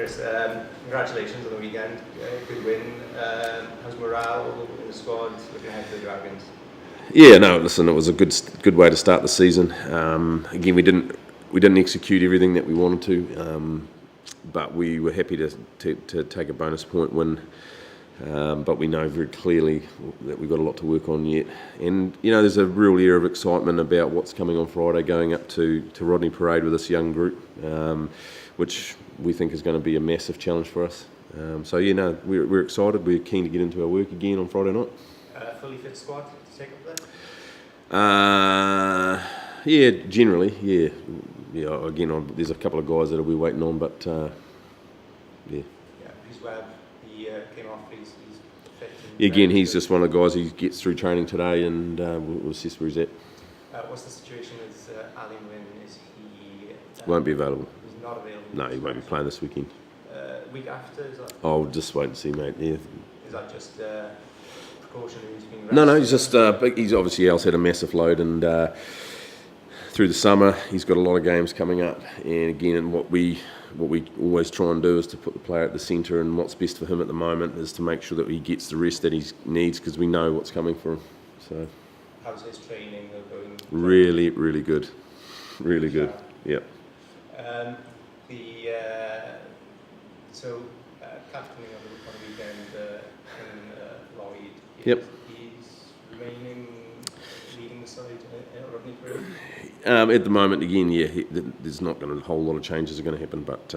Chris, congratulations on the weekend. Good win. How's morale in the squad looking ahead to the Dragons? Yeah, no, listen, it was a good way to start the season. Again, we didn't execute everything that we wanted to, but we were happy to take a bonus point win. But we know very clearly that we've got a lot to work on yet. And, there's a real air of excitement about what's coming on Friday, going up to Rodney Parade with this young group, which we think is going to be a massive challenge for us. We're excited. We're keen to get into our work again on Friday night. Fully fit squad to take up there? Yeah, generally, yeah. Yeah, again, there's a couple of guys that we're waiting on, but yeah. Yeah, who's Webb? He came off, he's fit. Again, he's just one of the guys who gets through training today, and we'll assess where he's at. What's the situation with Ali Wynn? Is he... won't be available. He's not available? No, he won't be playing this weekend. Week after, is that... I'll just wait and see, mate, yeah. Is that just precaution that he's been... No, he's just... he's obviously else had a massive load, and through the summer, he's got a lot of games coming up, and again, what we always try and do is to put the player at the centre, and what's best for him at the moment is to make sure that he gets the rest that he needs, because we know what's coming for him. So, how's his training going? Really, really good. Really good. Yep. Captaining on the weekend, Lloyd. Yep. He's remaining leading the side at Rodney Parade. At the moment, again, there's not going to a whole lot of changes are going to happen, but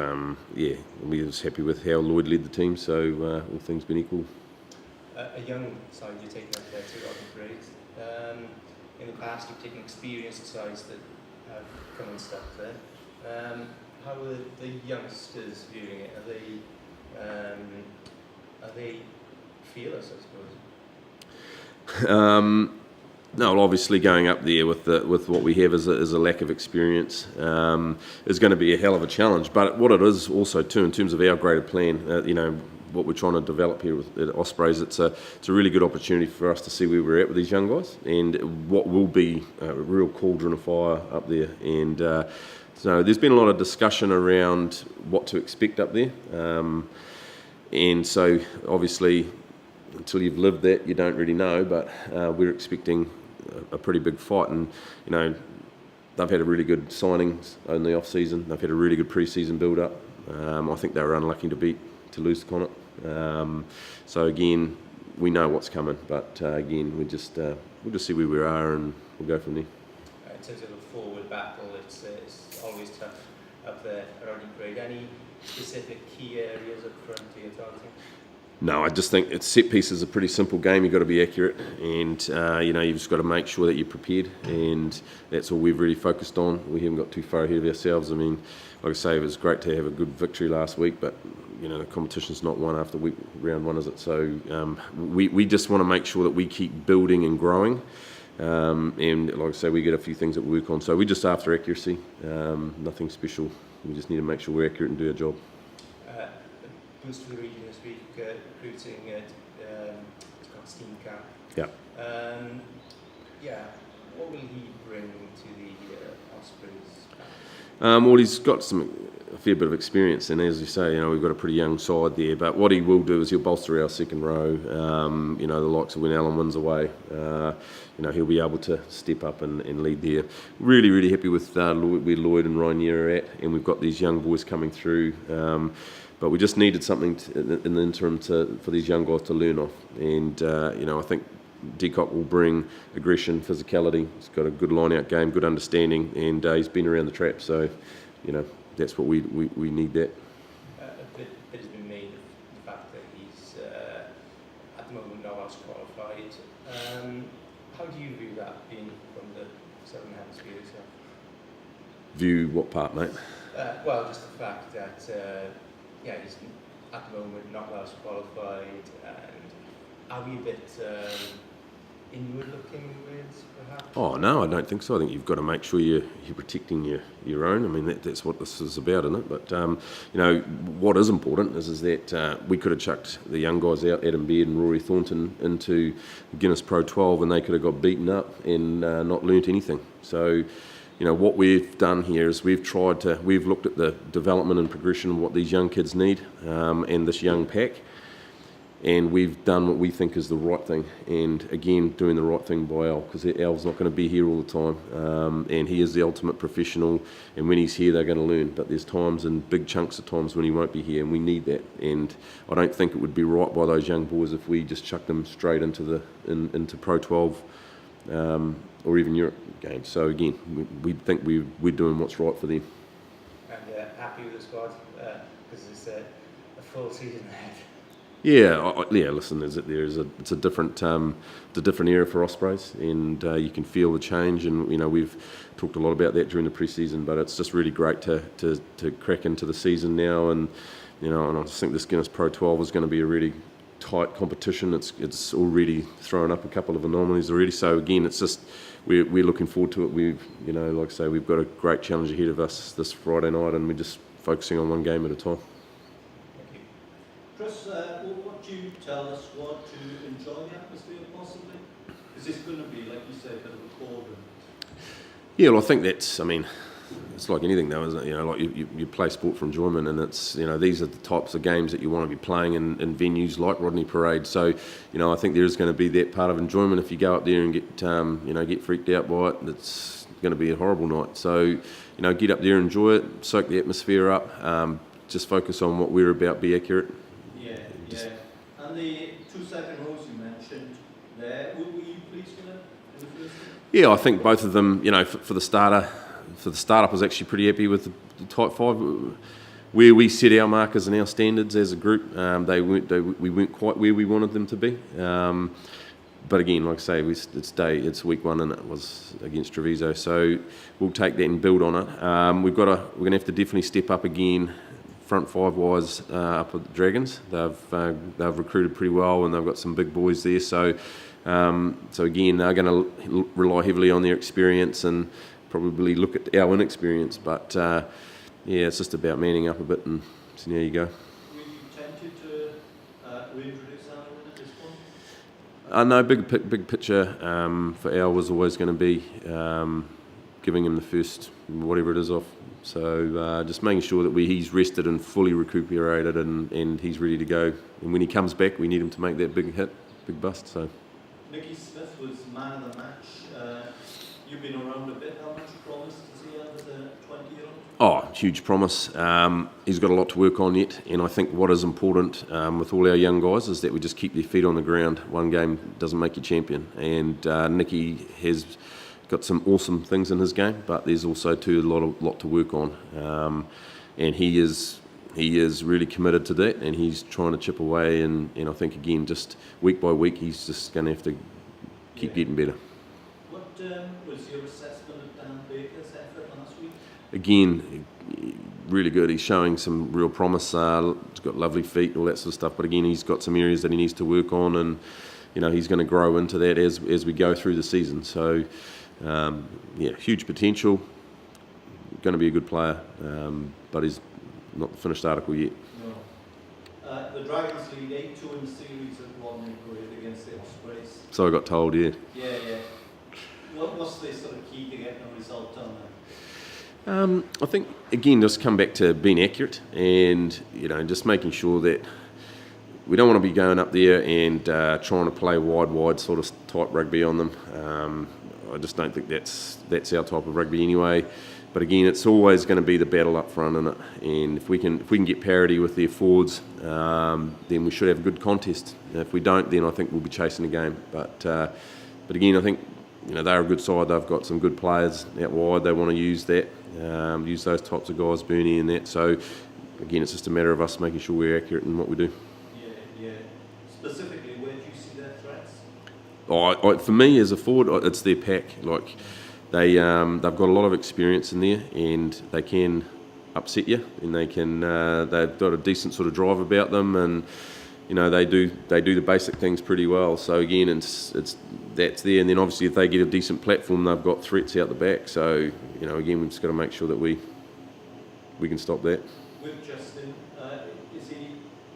we was happy with how Lloyd led the team. So all things being equal. A young side you're taking up there to Rodney Parade. In the past, you've taken experienced sides that have come and stuck there. How are the youngsters viewing it? Are they fearless, I suppose? No, obviously going up there with what we have is a lack of experience is going to be a hell of a challenge. But what it is also too, in terms of our graded plan, what we're trying to develop here at Ospreys, it's a really good opportunity for us to see where we're at with these young guys and what will be a real cauldron of fire up there. And so there's been a lot of discussion around what to expect up there. And so obviously until you've lived that, you don't really know, but we're expecting a pretty big fight. And, they've had a really good signings in the off-season. They've had a really good pre-season build-up. I think they were unlucky to lose to Connacht. So again, we know what's coming, but again, we'll just see where we are and we'll go from there. In terms of a forward battle, it's always tough up there at Rodney Parade. Any specific key areas up front that you're targeting? No, I just think set piece is a pretty simple game. You've got to be accurate, and you've just got to make sure that you're prepared, and that's all we've really focused on. We haven't got too far ahead of ourselves. I mean, like I say, it was great to have a good victory last week, but the competition's not won after round one, is it? So we just want to make sure that we keep building and growing, and like I say, we get a few things that we work on. So we're just after accuracy, nothing special. We just need to make sure we're accurate and do our job. Boost for the region this week, recruiting at Steam Camp. Yeah. What will he bring to the Ospreys? Well, he's got a fair bit of experience, and as you say, we've got a pretty young side there. But what he will do is he'll bolster our second row. The likes of when Alan wins away, he'll be able to step up and lead there. Really, really happy with where Lloyd and Rainier are at, and we've got these young boys coming through. But we just needed something in the interim for these young guys to learn off. And, I think Decock will bring aggression, physicality. He's got a good line-out game, good understanding, and he's been around the trap. So, that's what we need that. A bit has been made of the fact that he's, at the moment, not Welsh qualified. How do you view that, being from the Southern Hemisphere yourself? View what part, mate? Well, just the fact that... he's at the moment not Welsh qualified, and are we a bit inward looking with perhaps? Oh no, I don't think so. I think you've got to make sure you're protecting your own. I mean that's what this is about, isn't it? But what is important is that we could have chucked the young guys out, Adam Baird and Rory Thornton, into Guinness PRO12, and they could have got beaten up and not learnt anything. So what we've done here is we've looked at the development and progression of what these young kids need, and this young pack, and we've done what we think is the right thing, and again, doing the right thing by Al, because Al's not going to be here all the time, and he is the ultimate professional, and when he's here they're going to learn, but there's times, and big chunks of times, when he won't be here, and we need that, and I don't think it would be right by those young boys if we just chuck them straight into into Pro12, or even Europe games. So again, we think we're doing what's right for them. And happy with the squad, because it's a full season ahead. Yeah, listen, it's a different era for Ospreys, and you can feel the change, and we've talked a lot about that during the pre-season, but it's just really great to crack into the season now, and and I just think this Guinness PRO12 is going to be a really tight competition. It's already thrown up a couple of anomalies already, so again, it's just we're looking forward to it. We've like I say, we've got a great challenge ahead of us this Friday night, and we're just focusing on one game at a time. Chris, what do you tell the squad to enjoy the atmosphere possibly? Is this going to be, like you said, a bit of a cauldron? Yeah, well, I think it's like anything though, isn't it? Like you play sport for enjoyment, and it's, these are the types of games that you want to be playing in venues like Rodney Parade. So, I think there is going to be that part of enjoyment. If you go up there and get freaked out by it, it's going to be a horrible night. So, get up there, enjoy it, soak the atmosphere up, just focus on what we're about, be accurate. Yeah. And the 2 second rows you mentioned there, were you pleased with them in the first game? Yeah, I think both of them, for the starter, I was actually pretty happy with the type 5. Where we set our markers and our standards as a group, we weren't quite where we wanted them to be. But again, like I say, it's week 1 and it was against Treviso, so we'll take that and build on it. We're going to have to definitely step up again, front 5 wise, up at the Dragons. They've recruited pretty well, and they've got some big boys there. So again, they're going to rely heavily on their experience and probably look at our inexperience. But it's just about manning up a bit, and so there you go. Were you tempted to reintroduce Alan at this point? No, big picture for Al was always going to be giving him the first whatever it is off. So just making sure that he's rested and fully recuperated, and he's ready to go. And when he comes back, we need him to make that big hit, big bust. So. Nicky Smith was man of the match. You've been around a bit. How much promise does he have as a 20-year-old? Oh, huge promise. He's got a lot to work on yet, and I think what is important with all our young guys is that we just keep their feet on the ground. One game doesn't make you champion, and Nicky has got some awesome things in his game, but there's also a lot to work on, and he is really committed to that, and he's trying to chip away, and I think again, just week by week, he's just going to have to keep getting better. What was your assessment of Dan Baker's effort last week? Again, really good. He's showing some real promise. He's got lovely feet, all that sort of stuff, but again, he's got some areas that he needs to work on, and he's going to grow into that as we go through the season. So. Huge potential, going to be a good player, but he's not the finished article yet. No. The Dragons lead 8-2 in the series at Rodney Parade against the Ospreys. So I got told, yeah. Yeah. What's the sort of key to getting a result on that? I think, again, just come back to being accurate, and just making sure that we don't want to be going up there and trying to play wide sort of type rugby on them. I just don't think that's our type of rugby anyway. But again, it's always going to be the battle up front, isn't it? And if we can get parity with their forwards, then we should have a good contest. If we don't, then I think we'll be chasing the game. But again, I think they're a good side. They've got some good players out wide. They want to use that, use those types of guys, Bernie and that. So again, it's just a matter of us making sure we're accurate in what we do. Yeah. Specifically, where do you see their threats? For me as a forward, it's their pack. Like they've got a lot of experience in there, and they can upset you, and they've got a decent sort of drive about them, and they do the basic things pretty well. So again, it's that's there, and then obviously if they get a decent platform, they've got threats out the back. So again, we've just got to make sure that we can stop that. With Justin, is he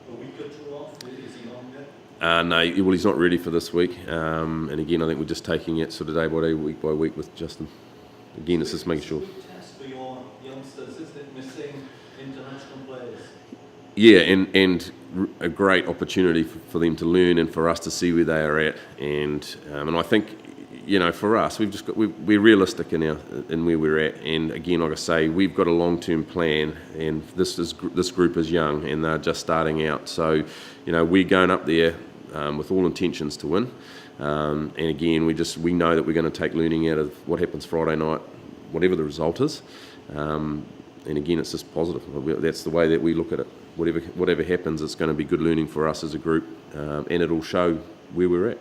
a week or two off? Is he longer? No, well, he's not ready for this week. And again, I think we're just taking it sort of day by day, week by week with Justin. again, it's just making sure. It's a good test for your youngsters, isn't it, missing international players? Yeah, and a great opportunity for them to learn and for us to see where they are at. And I think, you know, for us, we're realistic in where we're at. And again, like I say, we've got a long-term plan, and this group is young and they're just starting out. So, you know, we're going up there with all intentions to win. And again, we know that we're going to take learning out of what happens Friday night, whatever the result is. And again, it's just positive. That's the way that we look at it. Whatever happens, it's going to be good learning for us as a group, and it'll show where we're at.